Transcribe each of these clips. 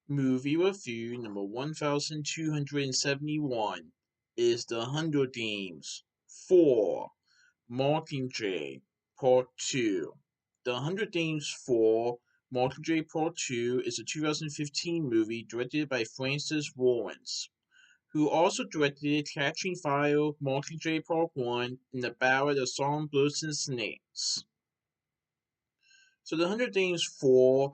Movie review number 1271 is The Hunger Games 4 Mockingjay Part 2. The Hunger Games 4 Mockingjay Part 2 is a 2015 movie directed by Francis Lawrence, who also directed Catching Fire, Mockingjay Part 1, and The Ballad of Songbirds and Snakes. So The Hunger Games 4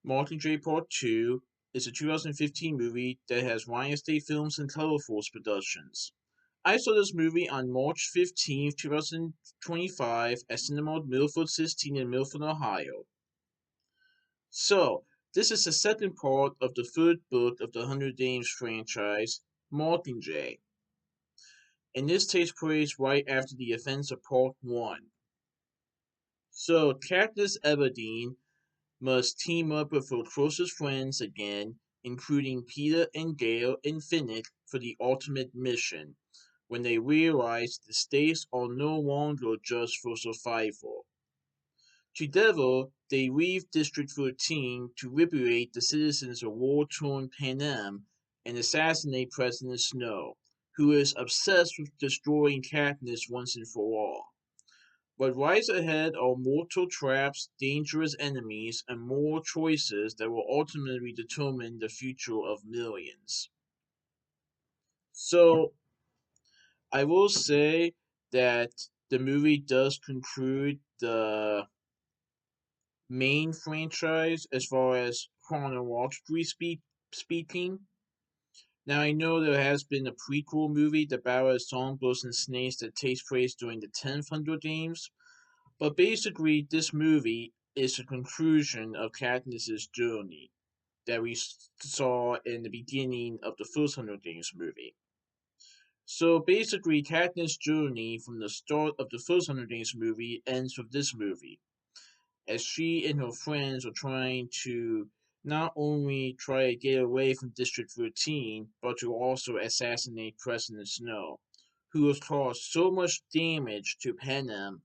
Mockingjay Part 2 is a 2015 movie that has Lionsgate Films and Colorforce Productions. I saw this movie on March 15th, 2025 at Cinemark Milford 16 in Milford, Ohio. So, this is the second part of the third book of the Hunger Games franchise, Mockingjay, and this takes place right after the events of Part 1. So, Katniss Everdeen must team up with her closest friends again, including Peeta and Gale and Finnick, for the ultimate mission, when they realize the stakes are no longer just for survival. Together, they leave District 13 to liberate the citizens of war-torn Panem and assassinate President Snow, who is obsessed with destroying Katniss once and for all. What lies ahead are mortal traps, dangerous enemies, and moral choices that will ultimately determine the future of millions. So, I will say that the movie does conclude the main franchise as far as chronologically speaking. Now, I know there has been a prequel movie, The Ballad of Songbirds and Snakes, that takes place during the 10th Hunger Games. But basically, this movie is a conclusion of Katniss's journey that we saw in the beginning of the first Hunger Games movie. So basically, Katniss' journey from the start of the first Hunger Games movie ends with this movie, as she and her friends are trying to not only try to get away from District 13, but to also assassinate President Snow, who has caused so much damage to Panem,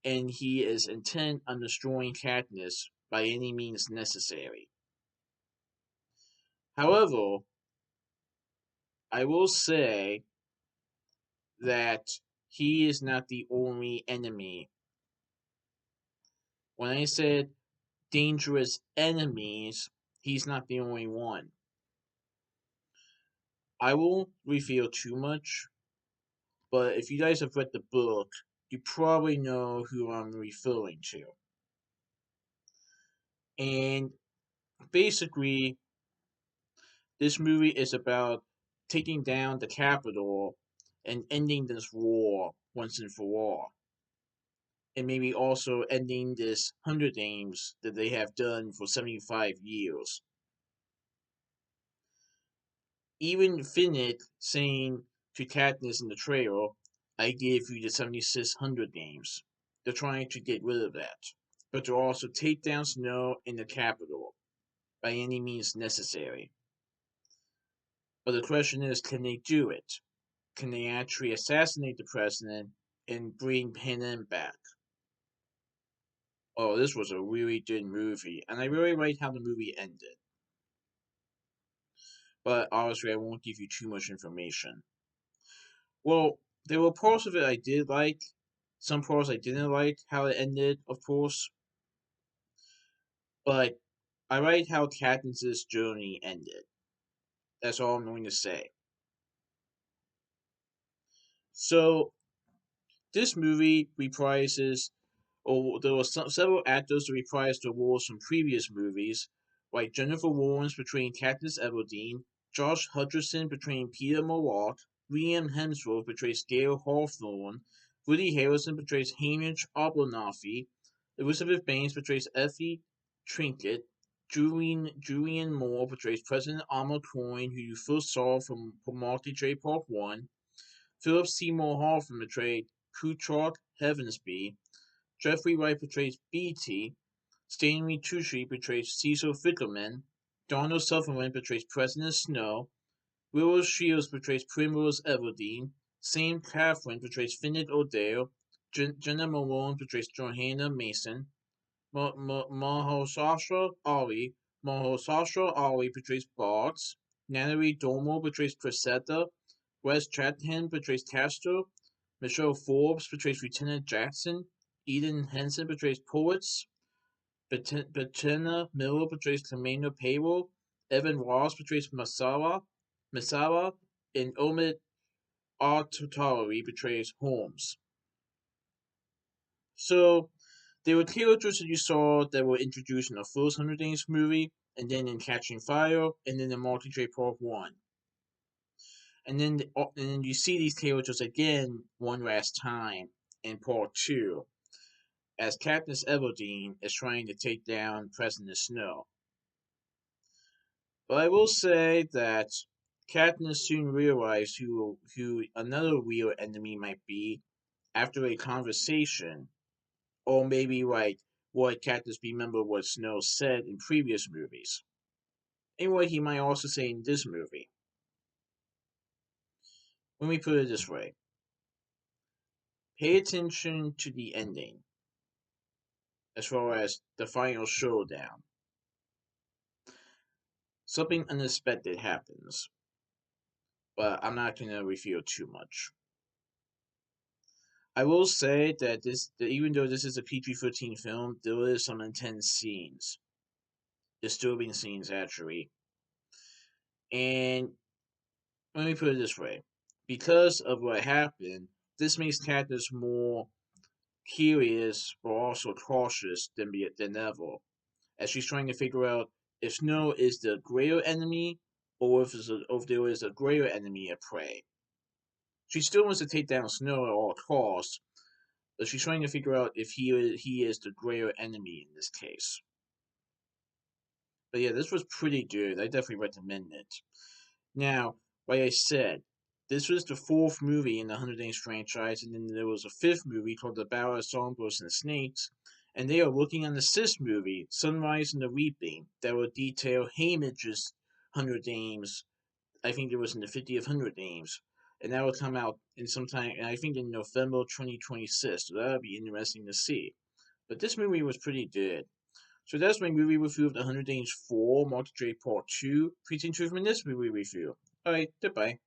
and he is intent on destroying Katniss by any means necessary. However, I will say that he is not the only enemy. When I said dangerous enemies, he's not the only one. I won't reveal too much, but if you guys have read the book, you probably know who I'm referring to. And basically, this movie is about taking down the Capitol and ending this war once and for all. And maybe also ending this Hunger Games that they have done for 75 years. Even Finnick saying to Katniss in the trailer, I gave you the 76 Hunger Games. They're trying to get rid of that. But to also take down Snow in the Capitol by any means necessary. But the question is, can they do it? Can they actually assassinate the president and bring Panem back? Oh, this was a really good movie, and I really liked how the movie ended. But obviously, I won't give you too much information. Well, there were parts of it I did like, some parts I didn't like how it ended, of course. But I liked how Katniss's journey ended. That's all I'm going to say. So, this movie reprises, or there were several actors that reprised the roles from previous movies, like Jennifer Lawrence portraying Katniss Everdeen, Josh Hutcherson portraying Peter Mullock, Liam Hemsworth portrays Gale Hawthorne, Woody Harrelson portrays Hamish Abernathy, Elizabeth Banks portrays Effie Trinket, Julian Moore portrays President Arnold Coin, who you first saw from Mockingjay Part 1, Philip Seymour Hoffman portrayed Kuchok Heavensby, Jeffrey Wright portrays Beatty, Stanley Tucci portrays Cecil Fickerman, Donald Sutherland portrays President Snow, Willow Shields portrays Primrose Everdeen, Sam Claflin portrays Finnick O'Dale, Jenna Malone portrays Johanna Mason, Mahosasha Ali Mahosasha Ali portrays Boggs. Natalie Domo portrays Cressida. Wes Chathan portrays Castro. Michelle Forbes portrays Lieutenant Jackson. Eden Henson portrays Poets. Bettina Miller portrays Camino Payroll. Evan Ross portrays Masawa. And Omid Artatari portrays Holmes. So, there were characters that you saw that were introduced in the first Hunger Games movie, and then in Catching Fire, and then in Mockingjay Part 1. And then you see these characters again one last time in Part 2, as Katniss Everdeen is trying to take down President Snow. But I will say that Katniss soon realized who another real enemy might be after a conversation, or maybe like what Katniss remembered what Snow said in previous movies, and what he might also say in this movie. Let me put it this way: pay attention to the ending, as far as the final showdown. Something unexpected happens, but I'm not gonna reveal too much. I will say that even though this is a PG-13 film, there is some intense scenes, disturbing scenes actually. And let me put it this way: because of what happened, this makes Katniss more curious but also cautious than ever, as she's trying to figure out if Snow is the greater enemy or if there is a greater enemy at prey. She still wants to take down Snow at all costs, but she's trying to figure out if he is the greater enemy in this case. But yeah, this was pretty good. I definitely recommend it. Now, like I said, this was the fourth movie in the Hunger Games franchise, and then there was a fifth movie called The Battle of Songbirds and Snakes, and they are working on the sixth movie, Sunrise and the Reaping, that will detail Haymitch's Hunger Games. I think it was in the 50th Hunger Games, and that will come out in sometime, I think in November 2026, so that'll be interesting to see. But this movie was pretty good. So that's my movie review of the Hunger Games 4, Mockingjay Part 2. Please enjoy from this movie review. Alright, goodbye.